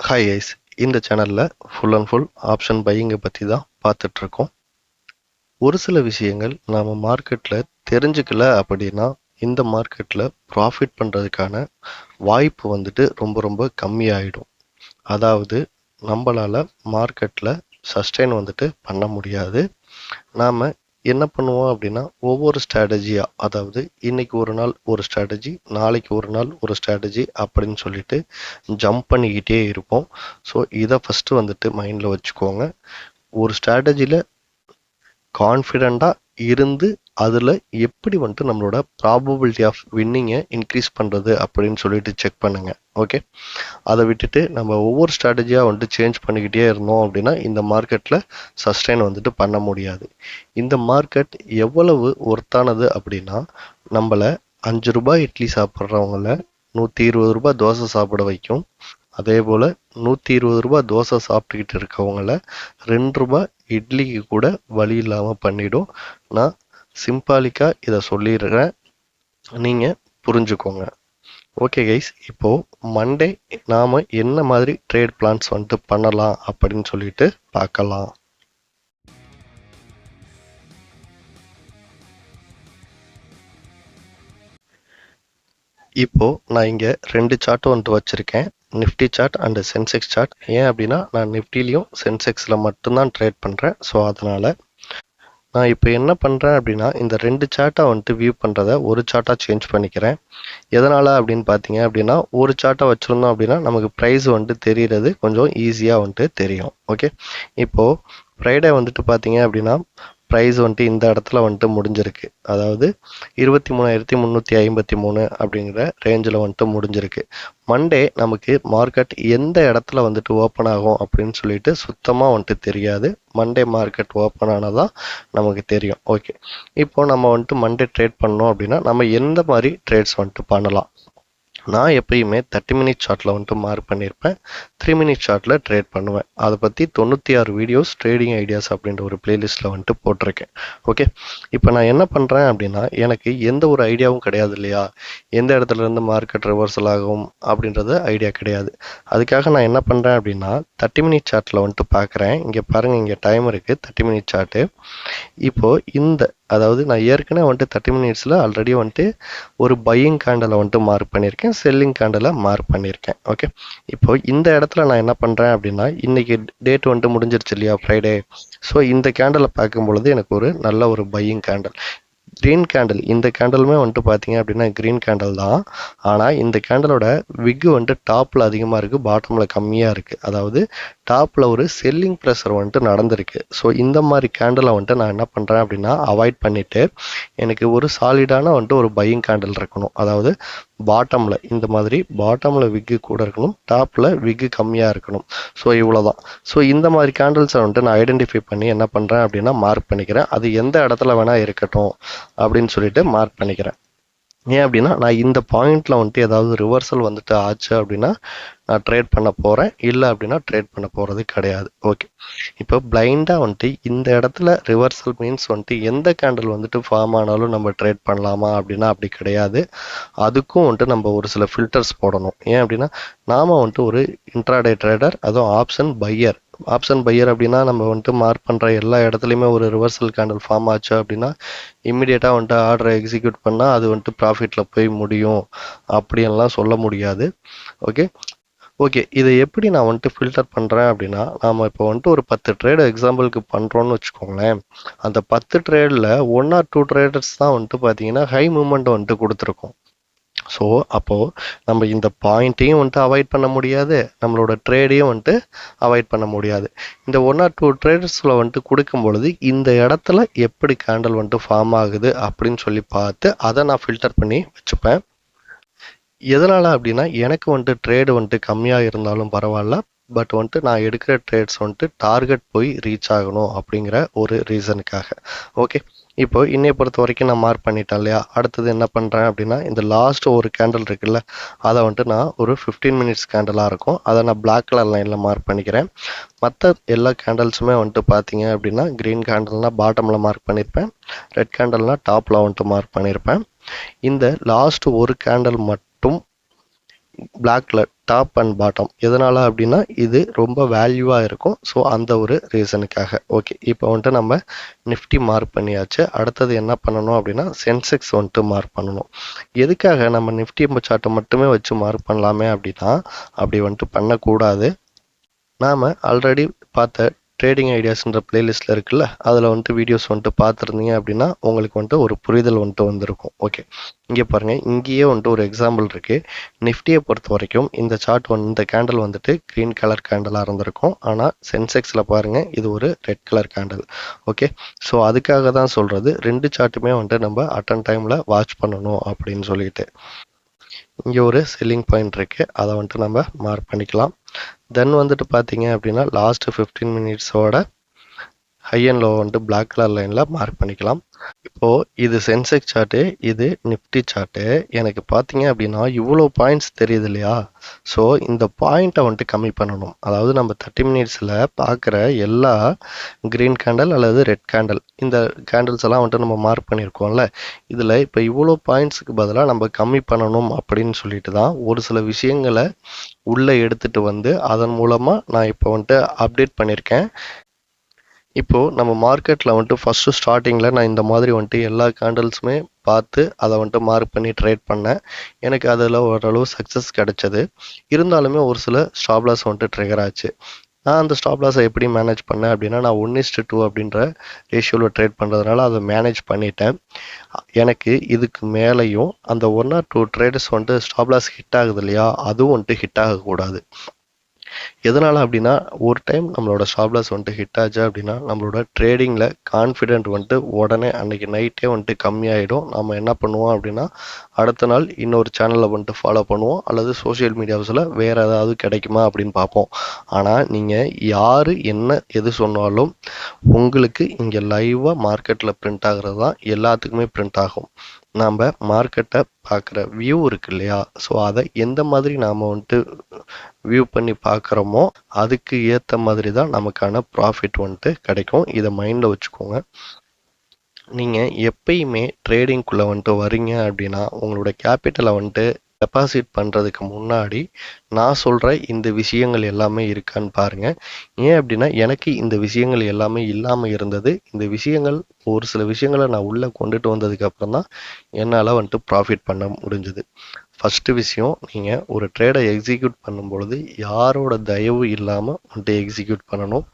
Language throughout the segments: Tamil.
ஹாய் கைஸ், இந்த சேனலில் ஃபுல் அண்ட் ஃபுல் ஆப்ஷன் பையிங்கை பற்றி தான் பார்த்துட்ருக்கோம். ஒரு சில விஷயங்கள் நாம் மார்க்கெட்டில் தெரிஞ்சுக்கல அப்படின்னா இந்த மார்க்கெட்டில் ப்ராஃபிட் பண்ணுறதுக்கான வாய்ப்பு ரொம்ப ரொம்ப கம்மியாயிடும். அதாவது நம்மளால் மார்க்கெட்டில் சஸ்டெயின் பண்ண முடியாது. நாம் என்ன பண்ணுவோம் அப்படின்னா ஒவ்வொரு ஸ்ட்ராட்டஜியாக, அதாவது இன்னைக்கு ஒரு நாள் ஒரு ஸ்ட்ராட்டஜி, நாளைக்கு ஒரு நாள் ஒரு ஸ்ட்ராட்டஜி அப்படின்னு சொல்லிட்டு ஜம்ப் பண்ணிக்கிட்டே இருப்போம். ஸோ இதை ஃபஸ்ட்டு மைண்டில் வச்சுக்கோங்க. ஒரு ஸ்ட்ராட்டஜியில் கான்ஃபிடெண்ட்டாக இருந்து அதில் எப்படி நம்மளோட ப்ராபபிலிட்டி ஆஃப் வின்னிங்கை இன்க்ரீஸ் பண்ணுறது அப்படின்னு சொல்லிட்டு செக் பண்ணுங்க. ஓகே, அதை விட்டுட்டு நம்ம ஒவ்வொரு ஸ்ட்ராட்டஜியாக சேஞ்ச் பண்ணிக்கிட்டே இருந்தோம் அப்படின்னா இந்த மார்க்கெட்டில் சஸ்டெயின் பண்ண முடியாது. இந்த மார்க்கெட் எவ்வளவு ஒர்த்தானது அப்படின்னா நம்மளை 5 ரூபாய் இட்லி சாப்பிட்றவங்கள 120 ரூபாய் தோசை சாப்பிட வைக்கும். அதே போல் 120 ரூபாய் தோசை சாப்பிட்டுக்கிட்டு இருக்கவங்கள 2 ரூபாய் இட்லிக்கு கூட வழி இல்லாமல் பண்ணிடும். நான் சிம்பாலிக்காக இதை சொல்லிடுறேன், நீங்கள் புரிஞ்சுக்கோங்க. ஓகே கைஸ், இப்போது மண்டே நாம் என்ன மாதிரி ட்ரேட் பிளான்ஸ் பண்ணலாம் அப்படின்னு சொல்லிட்டு பார்க்கலாம். இப்போது நான் இங்கே 2 சார்ட் வச்சுருக்கேன், Nifty chart and Sensex chart. ஏன் அப்படின்னா நான் நிஃப்டிலையும் சென்செக்ஸில் மட்டும்தான் ட்ரேட் பண்ணுறேன். ஸோ அதனால் நான் இப்போ என்ன பண்ணுறேன் அப்படின்னா இந்த 2 சார்ட்டை வியூ பண்ணுறதை ஒரு சார்ட்டாக சேஞ்ச் பண்ணிக்கிறேன். எதனால் அப்படின்னு பார்த்தீங்க அப்படின்னா ஒரு சார்ட்டை வச்சுருந்தோம் அப்படின்னா நமக்கு ப்ரைஸ் தெரிகிறது கொஞ்சம் ஈஸியாக தெரியும். ஓகே, இப்போது ஃப்ரைடே பார்த்தீங்க அப்படின்னா ப்ரைஸ் இந்த இடத்துல முடிஞ்சிருக்கு. அதாவது 23,353 அப்படிங்கிற ரேஞ்சில் முடிஞ்சிருக்கு. மண்டே நமக்கு மார்க்கெட் எந்த இடத்துல ஓப்பன் ஆகும் அப்படின்னு சொல்லிட்டு சுத்தமாக தெரியாது. மண்டே மார்க்கெட் ஓப்பன் ஆனதான் நமக்கு தெரியும். ஓகே, இப்போ நம்ம மண்டே ட்ரேட் பண்ணோம் அப்படின்னா நம்ம எந்த மாதிரி ட்ரேட்ஸ் பண்ணலாம். நான் எப்பயுமே 30 மினிட் சார்ட்டில் மார்க் பண்ணியிருப்பேன். 3 மினிட் சார்ட்டில் ட்ரேட் பண்ணுவேன். அதை பற்றி 96 வீடியோஸ் ட்ரேடிங் ஐடியாஸ் அப்படின்ற ஒரு பிளேலிஸ்ட்டில் போட்டிருக்கேன். ஓகே, இப்போ நான் என்ன பண்ணுறேன் அப்படின்னா எனக்கு எந்த ஒரு ஐடியாவும் கிடையாது இல்லையா, எந்த இடத்துல இருந்து மார்க்கெட் ரிவர்சல் ஆகும் அப்படின்றது ஐடியா கிடையாது. அதுக்காக நான் என்ன பண்ணுறேன் அப்படின்னா 30 மினிட் சார்ட்டில் பார்க்குறேன். இங்கே பாருங்கள், இங்கே டைம் இருக்குது, 30 மினிட் சார்ட்டு. இப்போது அதாவது நான் ஏற்கனவே 30 மினிட்ஸில் ஆல்ரெடி ஒரு பையிங் கேண்டலை மார்க் பண்ணியிருக்கேன், செல்லிங் கேண்டலை மார்க் பண்ணியிருக்கேன். ஓகே, இப்போ இந்த இடத்துல நான் என்ன பண்ணுறேன் அப்படின்னா இன்னைக்கு டேட் முடிஞ்சிருச்சு இல்லையா, ஃப்ரைடே. ஸோ இந்த கேண்டலை பார்க்கும் பொழுது எனக்கு ஒரு நல்ல ஒரு பையிங் கேண்டல், க்ரீன் கேண்டில். இந்த கேண்டலுமே பார்த்தீங்க அப்படின்னா க்ரீன் கேண்டில் தான். ஆனால் இந்த கேண்டலோட விக்கு டாப்பில் அதிகமாக இருக்குது, பாட்டமில் கம்மியாக இருக்குது. அதாவது டாப்பில் ஒரு செல்லிங் ப்ரெஷர் நடந்திருக்கு. ஸோ இந்த மாதிரி கேண்டலை நான் என்ன பண்ணுறேன் அப்படின்னா அவாய்ட் பண்ணிவிட்டு எனக்கு ஒரு சாலிடான ஒரு பையிங் கேண்டில் இருக்கணும். அதாவது பாட்டமில் இந்த மாதிரி பாட்டமில் விக்கு கூட இருக்கணும், டாப்பில் விக்கு கம்மியாக இருக்கணும். ஸோ இவ்வளோ தான். ஸோ இந்த மாதிரி கேண்டில்ஸை நான் ஐடென்டிஃபை பண்ணி என்ன பண்ணுறேன் அப்படின்னா மார்க் பண்ணிக்கிறேன். அது எந்த இடத்துல வேணால் இருக்கட்டும் அப்படின்னு சொல்லிட்டு மார்க் பண்ணிக்கிறேன். ஏன் அப்படின்னா நான் இந்த பாயிண்டில் ஏதாவது ரிவர்சல் ஆச்சு அப்படின்னா நான் ட்ரேட் பண்ண போகிறேன், இல்லை அப்படின்னா ட்ரேட் பண்ண போகிறது கிடையாது. ஓகே, இப்போ பிளைண்டாக இந்த இடத்துல ரிவர்சல் மீன்ஸ் எந்த கேண்டில் ஃபார்ம் ஆனாலும் நம்ம ட்ரேட் பண்ணலாமா அப்படின்னா அப்படி கிடையாது. அதுக்கும் நம்ம ஒரு சில ஃபில்டர்ஸ் போடணும். ஏன் அப்படின்னா நாம் ஒரு இன்ட்ராடே ட்ரேடர், அதுவும் ஆப்ஷன் பையர். ஆப்ஷன் பையர் அப்படின்னா நம்ம மார்க் பண்ணுற எல்லா இடத்துலையுமே ஒரு ரிவர்சல் கேண்டில் ஃபார்ம் ஆச்சு அப்படின்னா இம்மிடியேட்டாக ஆர்டரை எக்ஸிக்யூட் பண்ணால் அது ப்ராஃபிட்டில் போய் முடியும் அப்படின்லாம் சொல்ல முடியாது. ஓகே ஓகே இதை எப்படி நான் ஃபில்டர் பண்ணுறேன் அப்படின்னா நாம் இப்போ ஒரு 10 ட்ரேடு எக்ஸாம்பிளுக்கு பண்ணுறோன்னு வச்சுக்கோங்களேன். அந்த 10 ட்ரேடில் 1 or 2 ட்ரேடர்ஸ் தான் பார்த்தீங்கன்னா ஹை மூமெண்ட் கொடுத்துருக்கோம். ஸோ அப்போது நம்ம இந்த பாயிண்ட்டையும் அவாய்ட் பண்ண முடியாது, நம்மளோட ட்ரேடையும் அவாய்ட் பண்ண முடியாது. இந்த 1 or 2 ட்ரேடர்ஸில் கொடுக்கும் பொழுது இந்த இடத்துல எப்படி கேண்டல் ஃபார்ம் ஆகுது அப்படின்னு சொல்லி பார்த்து அதை நான் ஃபில்டர் பண்ணி வச்சுப்பேன். எதனால் அப்படின்னா எனக்கு ட்ரேடு கம்மியாக இருந்தாலும் பரவாயில்ல, பட் நான் எடுக்கிற ட்ரேட்ஸ் டார்கெட் போய் ரீச் ஆகணும் அப்படிங்கிற ஒரு ரீசனுக்காக. ஓகே, இப்போ இன்னைய பொறுத்த வரைக்கும் நான் மார்க் பண்ணிட்டேன் இல்லையா. அடுத்தது என்ன பண்ணுறேன் அப்படின்னா இந்த லாஸ்ட் ஒரு கேண்டில் இருக்குல்ல, அதை நான் ஒரு 15 மினிட்ஸ் கேண்டலாக இருக்கும், அதை நான் பிளாக் கலர் லைனில் மார்க் பண்ணிக்கிறேன். மற்ற எல்லா கேண்டல்ஸுமே பார்த்தீங்க அப்படின்னா க்ரீன் கேண்டல்னால் பாட்டமில் மார்க் பண்ணியிருப்பேன், ரெட் கேண்டல்னால் டாப்பில் மார்க் பண்ணியிருப்பேன். இந்த லாஸ்ட் ஒரு கேண்டல் மட்டும் black colour top and bottom. எதனால் அப்படின்னா இது ரொம்ப வேல்யூவாக இருக்கும். ஸோ அந்த ஒரு ரீசனுக்காக. ஓகே, இப்போ வந்துட்டு நம்ம நிஃப்டி மார்க் பண்ணியாச்சு. அடுத்தது என்ன பண்ணணும் அப்படின்னா சென்செக்ஸ் வந்துட்டு மார்க் பண்ணணும். எதுக்காக நம்ம நிஃப்டி சார்ட்டை மட்டுமே வச்சு மார்க் பண்ணலாமே அப்படின்னா அப்படி வந்துட்டு பண்ணக்கூடாது. நாம் ஆல்ரெடி பார்த்த ட்ரேடிங் ஐடியாஸ்ன்ற பிளேலிஸ்ட்டில் இருக்குல்ல, அதில் வந்துட்டு வீடியோஸ் வந்துட்டு பார்த்துருந்தீங்க அப்படின்னா உங்களுக்கு வந்துட்டு ஒரு புரிதல் வந்துட்டு வந்திருக்கும். ஓகே, இங்கே பாருங்கள், இங்கேயே வந்துட்டு ஒரு எக்ஸாம்பிள் இருக்குது. நிஃப்டியை பொறுத்த வரைக்கும் இந்த சார்ட் இந்த கேண்டில் வந்துட்டு க்ரீன் கலர் கேண்டலாக இருந்திருக்கும். ஆனால் சென்செக்ஸில் பாருங்கள், இது ஒரு red colour candle. Okay, so அதுக்காக தான் சொல்கிறது, ரெண்டு சார்ட்டுமே வந்துட்டு நம்ம அட்டன் டைமில் வாட்ச் பண்ணணும் அப்படின்னு சொல்லிட்டு. இங்கே ஒரு செல்லிங் பாயிண்ட் இருக்குது, அதை வந்துட்டு நம்ம மார்க் பண்ணிக்கலாம். தென் வந்துட்டு பார்த்தீங்க அப்படின்னா லாஸ்ட் 15 மினிட்ஸோட ஹை அண்ட் லோ வந்துட்டு பிளாக் கலர் லைனில் மார்க் பண்ணிக்கலாம். இப்போது இது சென்செக்ஸ் சார்ட்டு, இது நிஃப்டி சார்ட்டு. எனக்கு பார்த்தீங்க அப்படின்னா இவ்வளோ பாயிண்ட்ஸ் தெரியுது இல்லையா? ஸோ இந்த பாயிண்ட்டை வந்துட்டு கம்மி பண்ணணும். அதாவது நம்ம 30 மினிட்ஸில் பார்க்குற எல்லா க்ரீன் கேண்டல் அல்லது ரெட் கேண்டல், இந்த கேண்டில்ஸ் எல்லாம் வந்துட்டு நம்ம மார்க் பண்ணியிருக்கோம்ல, இதில் இப்போ இவ்வளோ பாயிண்ட்ஸுக்கு பதிலாக நம்ம கம்மி பண்ணணும் அப்படின்னு சொல்லிட்டு தான் ஒரு சில விஷயங்களை உள்ளே எடுத்துகிட்டு வந்து அதன் மூலமாக நான் இப்போ வந்துட்டு அப்டேட் பண்ணியிருக்கேன். இப்போது நம்ம மார்க்கெட்டில் வந்துட்டு ஃபஸ்ட்டு ஸ்டார்டிங்கில் நான் இந்த மாதிரி வந்துட்டு எல்லா கேண்டல்ஸுமே பார்த்து அதை வந்துட்டு மார்க் பண்ணி ட்ரேட் பண்ணேன். எனக்கு அதில் ஓரளவு சக்ஸஸ் கிடைச்சது. இருந்தாலுமே ஒரு சில ஸ்டாப் லாஸ் வந்துட்டு ட்ரிகர் ஆச்சு. நான் அந்த ஸ்டாப் லாஸை எப்படி மேனேஜ் பண்ணேன் அப்படின்னா, நான் 1:2 அப்படின்ற ரேஷியோவில் ட்ரேட் பண்ணுறதுனால அதை மேனேஜ் பண்ணிட்டேன். எனக்கு இதுக்கு மேலேயும் அந்த 1 or 2 ட்ரேடர்ஸ் வந்துட்டு ஸ்டாப் லாஸ் ஹிட் ஆகுது இல்லையா, அதுவும் வந்துட்டு ஹிட் ஆகக்கூடாது. எதனால் அப்படின்னா, ஒரு டைம் நம்மளோட ஸ்டாப் லாஸ் வந்துட்டு ஹிட் ஆச்சு அப்படின்னா நம்மளோட ட்ரேடிங்கில் கான்ஃபிடென்ட் வந்துட்டு உடனே அன்றைக்கி நைட்டே வந்துட்டு கம்மியாயிடும். நம்ம என்ன பண்ணுவோம் அப்படின்னா அடுத்த நாள் இன்னொரு சேனலில் வந்துட்டு ஃபாலோ பண்ணுவோம், அல்லது சோஷியல் மீடியாஸில் வேறு ஏதாவது கிடைக்குமா அப்படின்னு பார்ப்போம். ஆனால் நீங்கள் யார் என்ன எது சொன்னாலும் உங்களுக்கு இங்கே லைவாக மார்க்கெட்டில் பிரிண்ட் ஆகிறது தான் எல்லாத்துக்குமே பிரிண்ட் ஆகும். நாம் மார்க்கெட்டை பார்க்குற வியூ இருக்கு இல்லையா, ஸோ அதை எந்த மாதிரி நாம் வந்துட்டு வியூ பண்ணி பார்க்குறோமோ அதுக்கு ஏற்ற மாதிரி தான் நமக்கான ப்ராஃபிட் வந்துட்டு கிடைக்கும். இதை மைண்டில் வச்சுக்கோங்க. நீங்கள் எப்பயுமே ட்ரேடிங்குள்ளே வந்துட்டு வரீங்க அப்படின்னா உங்களோட கேபிட்டலை வந்துட்டு டெபாசிட் பண்ணுறதுக்கு முன்னாடி நான் சொல்கிற இந்த விஷயங்கள் எல்லாமே இருக்கான்னு பாருங்கள். ஏன் அப்படின்னா எனக்கு இந்த விஷயங்கள் எல்லாமே இல்லாமல் இருந்தது. இந்த விஷயங்கள் ஒரு சில விஷயங்களை நான் உள்ளே கொண்டுட்டு வந்ததுக்கப்புறம் தான் என்னால் வந்துட்டு ப்ராஃபிட் பண்ண முடிஞ்சுது. ஃபஸ்ட்டு விஷயம், நீங்கள் ஒரு ட்ரேடை எக்ஸிக்யூட் பண்ணும்பொழுது யாரோட தயவு இல்லாமல் வந்துட்டு எக்ஸிக்யூட் பண்ணணும்.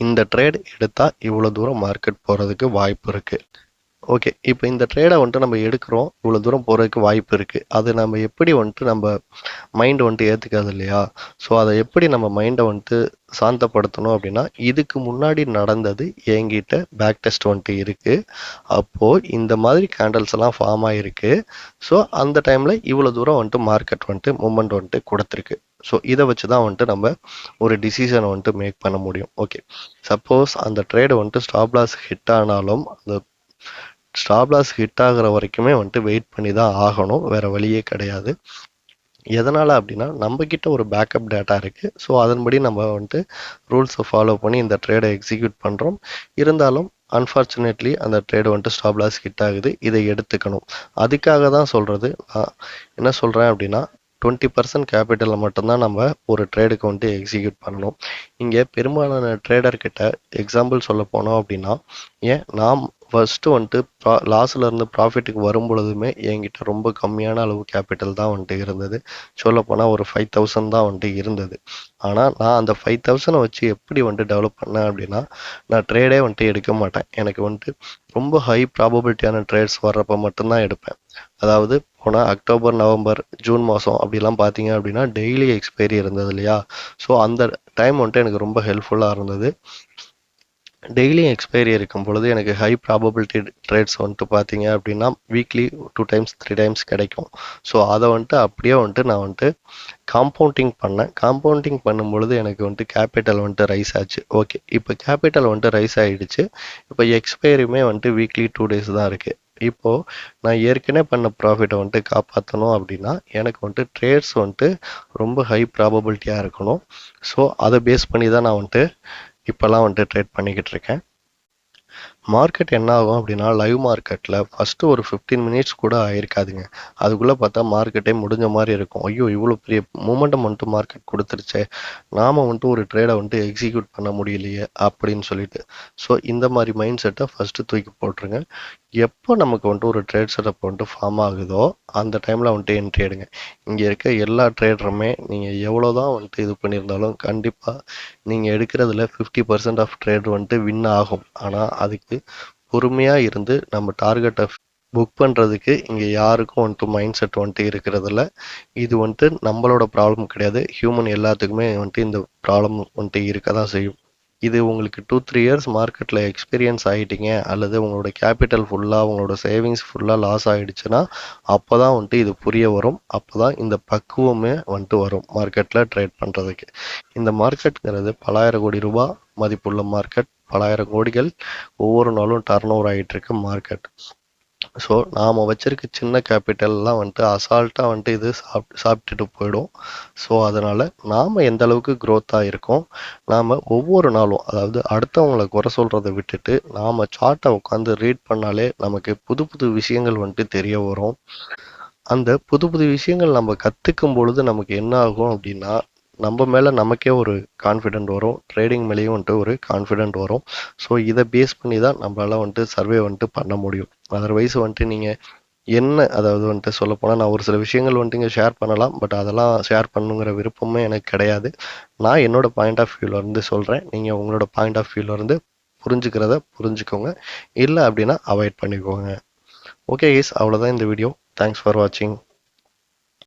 இந்த ட்ரேட் எடுத்தால் இவ்வளோ தூரம் மார்க்கெட் போகிறதுக்கு வாய்ப்பு இருக்குது. ஓகே, இப்போ இந்த ட்ரேடை வந்துட்டு நம்ம எடுக்கிறோம், இவ்வளோ தூரம் போகிறதுக்கு வாய்ப்பு இருக்குது. அது நம்ம எப்படி வந்துட்டு நம்ம மைண்டை வந்துட்டு ஏற்றுக்காது இல்லையா? ஸோ அதை எப்படி நம்ம மைண்டை வந்துட்டு சாந்தப்படுத்தணும் அப்படின்னா, இதுக்கு முன்னாடி நடந்தது என்கிட்ட பேக் டெஸ்ட் வந்துட்டு இருக்குது. அப்போது இந்த மாதிரி கேண்டல்ஸ் எல்லாம் ஃபார்ம் ஆகிருக்கு. ஸோ அந்த டைமில் இவ்வளோ தூரம் வந்துட்டு மார்க்கெட் வந்துட்டு மூமெண்ட் வந்துட்டு கொடுத்துருக்கு. ஸோ இதை வச்சு தான் வந்துட்டு நம்ம ஒரு டிசிஷனை வந்துட்டு மேக் பண்ண முடியும். ஓகே, சப்போஸ் அந்த ட்ரேடு வந்துட்டு ஸ்டாப் லாஸ் ஹிட் ஆனாலும் அந்த ஸ்டாப் லாஸ் ஹிட் ஆகிற வரைக்குமே வந்துட்டு வெயிட் பண்ணி தான் ஆகணும், வேறு வழியே கிடையாது. எதனால் அப்படின்னா நம்மக்கிட்ட ஒரு பேக்கப் டேட்டா இருக்குது. ஸோ அதன்படி நம்ம வந்துட்டு ரூல்ஸை ஃபாலோ பண்ணி இந்த ட்ரேடை எக்ஸிக்யூட் பண்ணுறோம். இருந்தாலும் அன்ஃபார்ச்சுனேட்லி அந்த ட்ரேடு வந்துட்டு ஸ்டாப் லாஸ் ஹிட் ஆகுது, இதை எடுத்துக்கணும். அதுக்காக தான் சொல்கிறது, நான் என்ன சொல்கிறேன் அப்படின்னா 20% கேபிட்டலில் மட்டும்தான் நம்ம ஒரு ட்ரேடுக்கு வந்துட்டு எக்ஸிக்யூட் பண்ணணும். இங்கே பெரும்பாலான ட்ரேடர்கிட்ட எக்ஸாம்பிள் சொல்ல போனோம் அப்படின்னா, ஏன் நாம் ஃபஸ்ட்டு வந்துட்டு லாஸ்லேருந்து ப்ராஃபிட்டுக்கு வரும் பொழுதுமே என்கிட்ட ரொம்ப கம்மியான அளவு கேபிட்டல் தான் வந்துட்டு இருந்தது. சொல்லப்போனால் ஒரு 5,000 தான் வந்துட்டு இருந்தது. ஆனால் நான் அந்த 5,000 வச்சு எப்படி வந்துட்டு டெவலப் பண்ணேன் அப்படின்னா, நான் ட்ரேடே வந்துட்டு எடுக்க மாட்டேன். எனக்கு வந்துட்டு ரொம்ப ஹை ப்ராபபிலிட்டியான ட்ரேட்ஸ் வர்றப்போ மட்டும்தான் எடுப்பேன். அதாவது போனால் அக்டோபர், நவம்பர், ஜூன் மாதம் அப்படிலாம் பார்த்தீங்க அப்படின்னா டெய்லி எக்ஸ்பைரி இருந்தது இல்லையா? ஸோ அந்த டைம் வந்துட்டு எனக்கு ரொம்ப ஹெல்ப்ஃபுல்லாக இருந்தது. டெய்லி எக்ஸ்பைரி இருக்கும் பொழுது எனக்கு ஹை ப்ராபபிலிட்டி ட்ரேட்ஸ் வந்துட்டு பார்த்தீங்க அப்படின்னா வீக்லி 2 times 3 times கிடைக்கும். ஸோ அதை வந்துட்டு அப்படியே வந்துட்டு நான் வந்துட்டு காம்பவுண்டிங் பண்ணேன். காம்பவுண்டிங் பண்ணும் பொழுது எனக்கு வந்துட்டு கேபிட்டல் வந்துட்டு ரைஸ் ஆச்சு. ஓகே, இப்போ கேபிட்டல் வந்துட்டு ரைஸ் ஆகிடுச்சு. இப்போ எக்ஸ்பைரியுமே வந்துட்டு வீக்லி 2 days தான் இருக்குது. இப்போது நான் ஏற்கனவே பண்ண ப்ராஃபிட்டை வந்துட்டு காப்பாற்றணும் அப்படின்னா எனக்கு வந்துட்டு ட்ரேட்ஸ் வந்துட்டு ரொம்ப ஹை ப்ராபபிலிட்டியாக இருக்கணும். ஸோ அதை பேஸ் பண்ணி தான் நான் வந்துட்டு இப்போல்லாம் வந்துட்டு ட்ரேட் பண்ணிக்கிட்டு இருக்கேன். மார்க்கெட் என்ன ஆகும் அப்படின்னா லைவ் மார்க்கெட்டில் ஃபஸ்ட்டு ஒரு 15 மினிட்ஸ் கூட ஆயிருக்காதுங்க. அதுக்குள்ளே பார்த்தா மார்க்கெட்டே முடிஞ்ச மாதிரி இருக்கும். ஐயோ இவ்வளோ பெரிய மூமெண்டம் வந்துட்டு மார்க்கெட் கொடுத்துருச்சே, நாம் வந்துட்டு ஒரு ட்ரேடை வந்துட்டு எக்ஸிக்யூட் பண்ண முடியலையே அப்படின்னு சொல்லிட்டு. ஸோ இந்த மாதிரி மைண்ட் செட்டை ஃபஸ்ட்டு தூக்கி போட்டுருங்க. எப்போ நமக்கு வந்துட்டு ஒரு ட்ரேட் செட்டப் வந்துட்டு ஃபார்ம் ஆகுதோ அந்த டைமில் வந்துட்டு என்ட்ரி எடுங்க. இங்கே இருக்க எல்லா ட்ரேடருமே நீங்கள் எவ்வளோ தான் வந்துட்டு இது பண்ணியிருந்தாலும் கண்டிப்பாக நீங்கள் எடுக்கிறதுல 50% ஆஃப் ட்ரேட் வந்துட்டு வின் ஆகும். ஆனால் அதுக்கு பொறுமையாக இருந்து நம்ம டார்கெட்டை புக் பண்ணுறதுக்கு இங்கே யாருக்கும் வந்துட்டு மைண்ட் செட் வந்துட்டு இருக்கிறதில்ல. இது வந்துட்டு நம்மளோட ப்ராப்ளம் கிடையாது. ஹியூமன் எல்லாத்துக்குமே வந்துட்டு இந்த ப்ராப்ளம் வந்துட்டு இருக்க தான் செய்யும். இது உங்களுக்கு 2-3 இயர்ஸ் மார்க்கெட்டில் எக்ஸ்பீரியன்ஸ் ஆகிட்டீங்க அல்லது உங்களோட கேபிட்டல் ஃபுல்லாக உங்களோட சேவிங்ஸ் ஃபுல்லாக லாஸ் ஆகிடுச்சுன்னா அப்போ தான் வந்துட்டு இது புரிய வரும். அப்போ தான் இந்த பக்குவமே வந்துட்டு வரும் மார்க்கெட்டில் ட்ரேட் பண்ணுறதுக்கு. இந்த மார்க்கெட்டுங்கிறது பலாயிரம் கோடி ரூபாய் மதிப்புள்ள மார்க்கெட். பலாயிரம் கோடிகள் ஒவ்வொரு நாளும் டர்ன் ஓவர் ஆகிட்டு இருக்கு மார்க்கெட். ஸோ நாம் வச்சிருக்க சின்ன கேபிட்டல்லாம் வந்துட்டு அசால்ட்டாக வந்துட்டு இது சாப்பிட்டுட்டு போயிடும். ஸோ அதனால் நாம் எந்த அளவுக்கு க்ரோத்தாக இருக்கோம், நாம் ஒவ்வொரு நாளும் அதாவது அடுத்தவங்களை குறை சொல்கிறத விட்டுட்டு நாம் சார்ட்டை உட்காந்து ரீட் பண்ணாலே நமக்கு புது புது விஷயங்கள் வந்துட்டு தெரிய வரும். அந்த புது புது விஷயங்கள் நம்ம கற்றுக்கும் பொழுது நமக்கு என்ன ஆகும் அப்படின்னா நம்ம மேலே நமக்கே ஒரு கான்ஃபிடென்ட் வரும். ட்ரேடிங் மேலேயும் வந்துட்டு ஒரு கான்ஃபிடென்ட் வரும். ஸோ இதை பேஸ் பண்ணி தான் நம்மளால வந்துட்டு சர்வே வந்துட்டு பண்ண முடியும். அதர்வைஸ் வந்துட்டு நீங்கள் என்ன அதாவது வந்துட்டு சொல்லப்போனால் நான் ஒரு சில விஷயங்கள் வந்துட்டு இங்கே ஷேர் பண்ணலாம். பட் அதெல்லாம் ஷேர் பண்ணுங்கிற விருப்பமே எனக்கு கிடையாது. நான் என்னோட பாயிண்ட் ஆஃப் வியூவிலேருந்து சொல்கிறேன். நீங்கள் உங்களோட பாயிண்ட் ஆஃப் வியூவிலேருந்து புரிஞ்சுக்கிறத புரிஞ்சுக்கோங்க. இல்லை அப்படின்னா அவாய்ட் பண்ணிக்கோங்க. ஓகே கைஸ், அவ்வளோதான் இந்த வீடியோ. தேங்க்ஸ் ஃபார் வாட்சிங்.